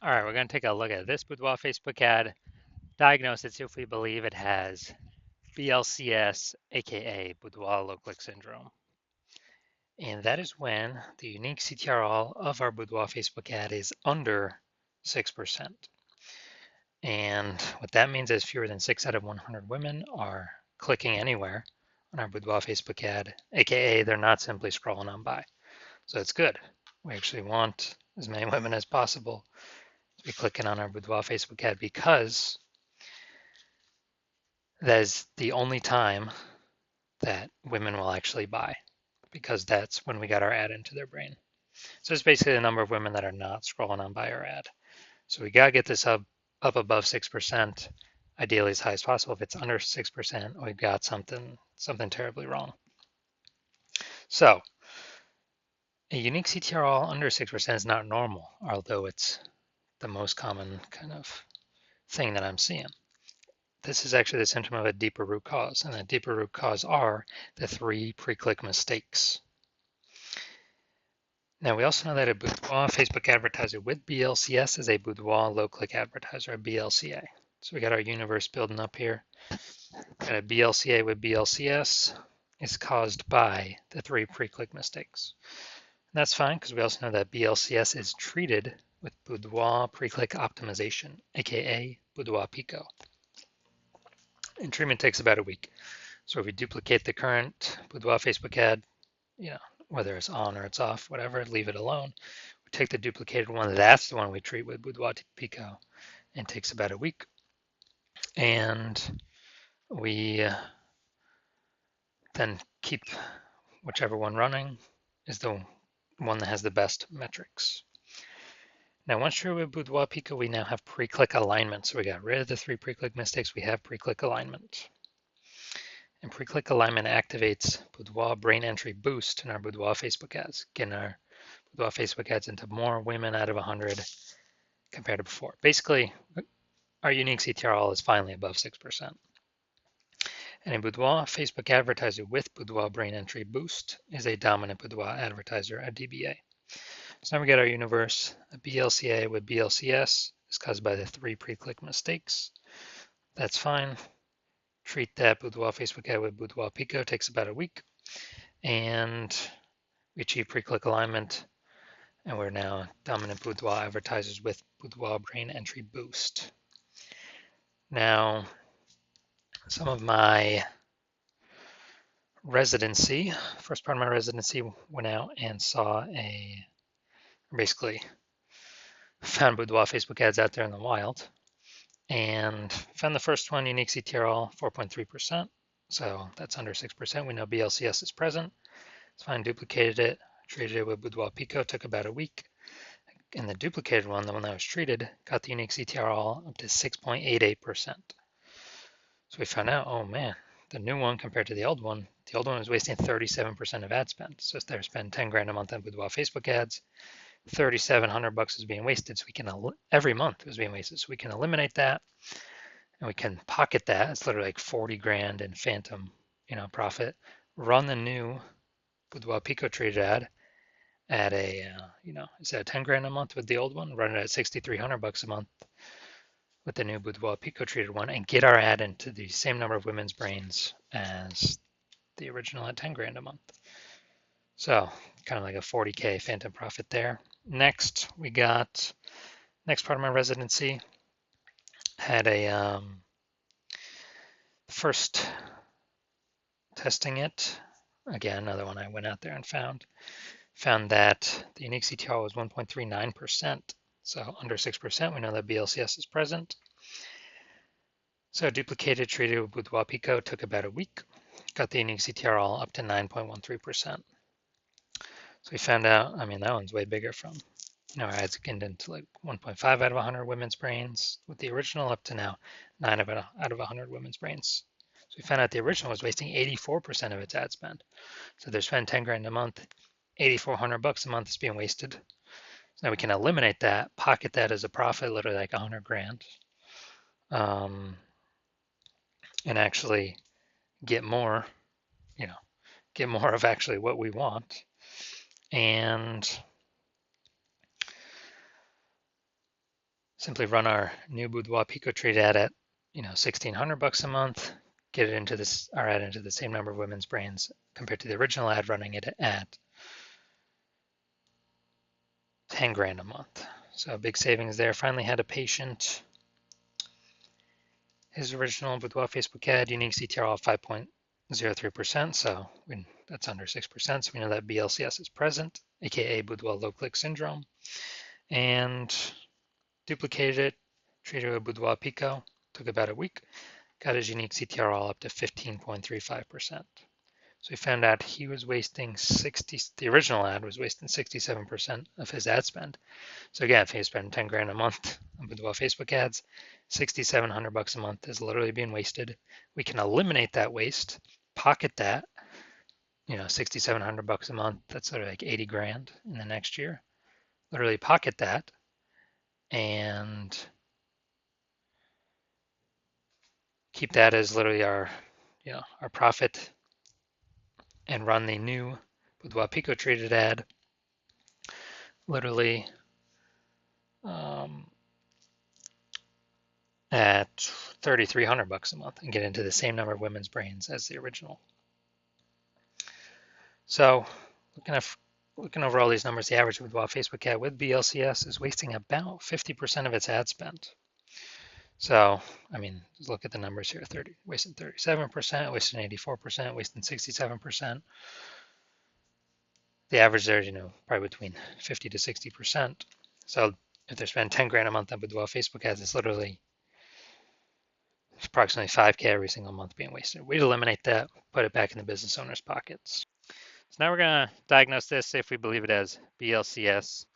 All right, we're going to take a look at this Boudoir Facebook ad, diagnose it, see if we believe it has BLCS, aka Boudoir low click syndrome. And that is when the unique CTRL of our Boudoir Facebook ad is under 6%. And what that means is fewer than 6 out of 100 women are clicking anywhere on our Boudoir Facebook ad, aka they're not simply scrolling on by. So it's good. We actually want as many women as possible to be clicking on our Boudoir Facebook ad because that is the only time that women will actually buy, because that's when we got our ad into their brain. So it's basically the number of women that are not scrolling on by our ad. So we gotta get this up above 6%, ideally as high as possible. If it's under 6%, we've got something terribly wrong. So a unique CTRL under 6% is not normal, although it's the most common kind of thing that I'm seeing. This is actually the symptom of a deeper root cause, and that deeper root cause are the 3 pre-click mistakes. Now, we also know that a Boudoir Facebook advertiser with BLCS is a Boudoir low-click advertiser, a BLCA. So we got our universe building up here. Got a BLCA with BLCS is caused by the 3 pre-click mistakes. And that's fine because we also know that BLCS is treated with Boudoir pre-click optimization, aka Boudoir Pico. And treatment takes about a week. So if we duplicate the current Boudoir Facebook ad, whether it's on or it's off, whatever, leave it alone. We take the duplicated one, that's the one we treat with Boudoir Pico, and it takes about a week. And we then keep whichever one running is the one that has the best metrics. Now, once treated with Boudoir Pico, we now have pre-click alignment. So we got rid of the 3 pre-click mistakes. We have pre-click alignment. And pre-click alignment activates Boudoir brain entry boost in our Boudoir Facebook ads, getting our Boudoir Facebook ads into more women out of 100 compared to before. Basically, our unique CTRL is finally above 6%. And a Boudoir Facebook advertiser with Boudoir brain entry boost is a dominant Boudoir advertiser, a DBA. So now we get our universe. A BLCA with BLCS is caused by the 3 pre-click mistakes. That's fine. Treat that Boudoir Facebook ad with Boudoir Pico, takes about a week. And we achieve pre-click alignment. And we're now dominant Boudoir advertisers with Boudoir brain entry boost. Now, some of my residency, first part of my residency, went out and saw basically found Boudoir Facebook ads out there in the wild, and found the first one, unique CTRL 4.3%. So that's under 6%. We know BLCS is present. It's fine, duplicated it, treated it with Boudoir Pico, took about a week. And the duplicated one, the one that was treated, got the unique CTRL up to 6.88%. So we found out, oh man, the new one compared to the old one was wasting 37% of ad spend. So if they're spending 10 grand a month on Boudoir Facebook ads, $3,700 is being wasted. So we can, every month is being wasted. So we can eliminate that and we can pocket that. It's literally like 40 grand in phantom, profit. Run the new Boudoir Pico treated ad at a, instead of 10 grand a month with the old one, run it at $6,300 a month with the new Boudoir Pico treated one, and get our ad into the same number of women's brains as the original at 10 grand a month. So kind of like a 40K phantom profit there. Next, we got, next part of my residency, had a, first testing it, again, another one I went out there and found that the unique CTR was 1.39%. So under 6%, we know that BLCS is present. So duplicated, treated with Boudoir Pico, took about a week. Got the unique CTRL up to 9.13%. So we found out, that one's way bigger from, our ads get into like 1.5 out of 100 women's brains with the original, up to now 9 out of 100 women's brains. So we found out the original was wasting 84% of its ad spend. So they're spending 10 grand a month, $8,400 a month is being wasted. So now we can eliminate that, pocket that as a profit, literally like 100 grand, and actually get more, get more of actually what we want. And simply run our new Boudoir Pico trade ad at, $1,600 a month, get it into our ad into the same number of women's brains compared to the original ad running it at 10 grand a month. So big savings there. Finally had a patient. His original Boudoir Facebook ad, unique CTR of 5.03%, so that's under 6%, so we know that BLCS is present, aka Boudoir low click syndrome, and duplicated it, treated with Boudoir Pico, took about a week, got his unique CTR all up to 15.35%. So we found out he was wasting the original ad was wasting 67% of his ad spend. So again, if he was spending 10 grand a month on Boudoir Facebook ads, $6,700 a month is literally being wasted. We can eliminate that waste, pocket that, $6,700 a month. That's sort of like 80 grand in the next year. Literally pocket that and keep that as literally our profit, and run the new Boudoir Pico treated ad literally at $3,300 a month and get into the same number of women's brains as the original. So looking over all these numbers, the average Boudoir Facebook ad with BLCS is wasting about 50% of its ad spend. So, look at the numbers here, wasting 37%, wasting 84%, wasting 67%. The average there is, probably between 50 to 60%. So if they're spending 10 grand a month on Boudoir Facebook ads, it's literally approximately 5K every single month being wasted. We'd eliminate that, put it back in the business owner's pockets. So now we're going to diagnose this if we believe it as BLCS,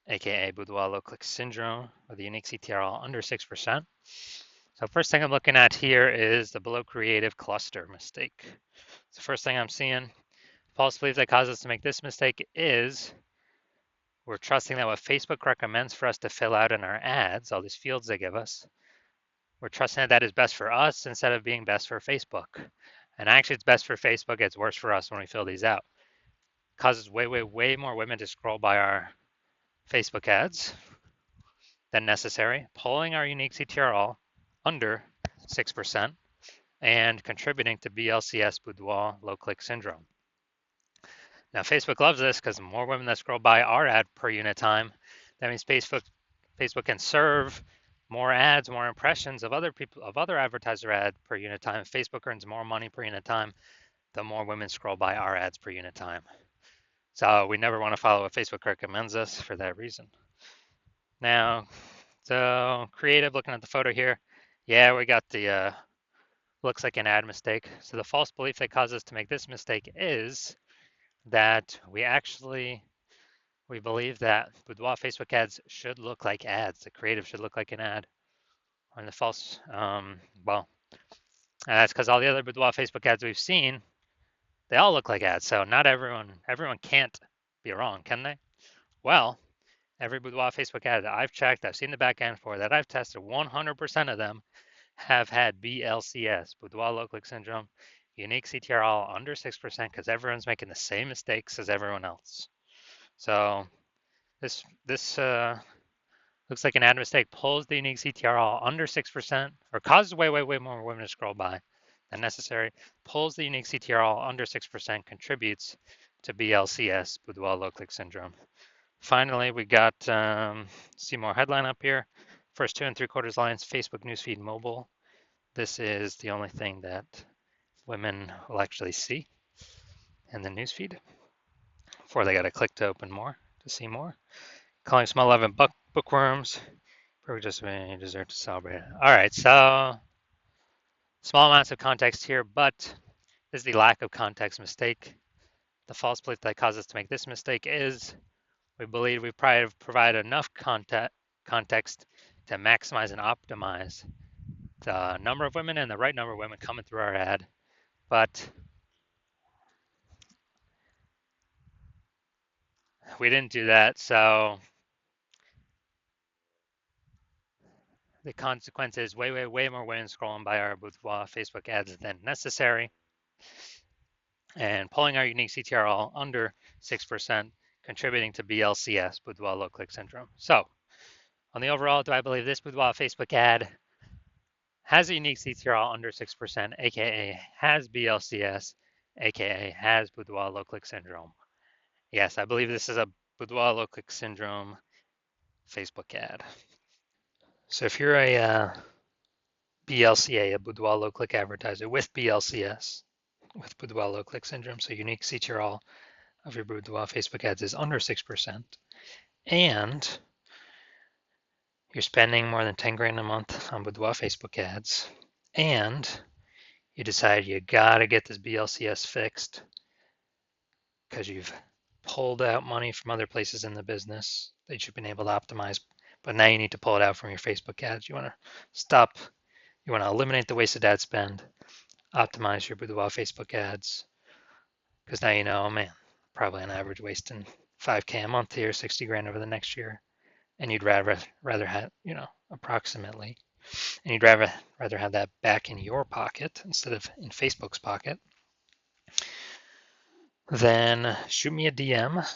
aka Boudoir low click syndrome, with a unique CTRL under 6%. So first thing I'm looking at here is the below creative cluster mistake. So the first thing I'm seeing, false belief that causes us to make this mistake is we're trusting that what Facebook recommends for us to fill out in our ads, all these fields they give us, we're trusting that is best for us instead of being best for Facebook. And actually it's best for Facebook, it's worse for us when we fill these out. It causes way more women to scroll by our Facebook ads than necessary, pulling our unique CTRL under 6% and contributing to BLCS Boudoir low click syndrome. Now Facebook loves this because the more women that scroll by our ad per unit time, that means Facebook can serve more ads, more impressions of other advertiser ad per unit time. Facebook earns more money per unit time the more women scroll by our ads per unit time. So we never want to follow what Facebook recommends us for that reason. Now, so creative, looking at the photo here, yeah, we got the looks like an ad mistake. So the false belief that caused us to make this mistake is that we believe that Boudoir Facebook ads should look like ads. The creative should look like an ad. And the false, that's because all the other Boudoir Facebook ads we've seen, they all look like ads. So not everyone can't be wrong, can they? Well, every Boudoir Facebook ad that I've checked, I've seen the back end for, that I've tested, 100% of them have had BLCS, Boudoir low click syndrome, unique CTRL under 6% because everyone's making the same mistakes as everyone else. So this looks like an ad mistake, pulls the unique CTRL under 6% or causes way more women to scroll by than necessary, pulls the unique CTRL under 6%, contributes to BLCS, Boudoir low click syndrome. Finally, we got, see more headline up here. First 2 3/4 lines, Facebook newsfeed mobile. This is the only thing that women will actually see in the newsfeed before they got to click to open more to see more. Calling small 11 bookworms. Perfect, just when you deserve to celebrate. All right, so small amounts of context here, but this is the lack of context mistake. The false belief that caused us to make this mistake is we believe we provide enough context to maximize and optimize the number of women and the right number of women coming through our ad, but we didn't do that. So the consequence is way more women scrolling by our Boudoir Facebook ads than necessary, and pulling our unique CTRL under 6%, contributing to BLCS, Boudoir low click syndrome. So On the overall, do I believe this Boudoir Facebook ad has a unique CTRL under 6%, aka has BLCS, aka has Boudoir low click syndrome? Yes, I believe this is a Boudoir low click syndrome Facebook ad. So if you're a BLCA, a Boudoir low click advertiser with BLCS, with Boudoir low click syndrome, so unique CTRL of your Boudoir Facebook ads is under 6%, and you're spending more than 10 grand a month on Boudoir Facebook ads, and you decide you gotta get this BLCS fixed because you've pulled out money from other places in the business that you've been able to optimize, but now you need to pull it out from your Facebook ads. You want to stop, you want to eliminate the wasted ad spend, optimize your Boudoir Facebook ads, because now you know, oh man, probably on average wasting 5K a month here, 60 grand over the next year, and you'd rather have, approximately, and you'd rather have that back in your pocket instead of in Facebook's pocket. Then shoot me a DM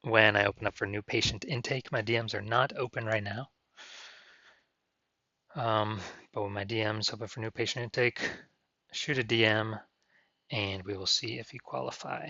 when I open up for new patient intake. My DMs are not open right now. But when my DMs open for new patient intake, shoot a DM and we will see if you qualify.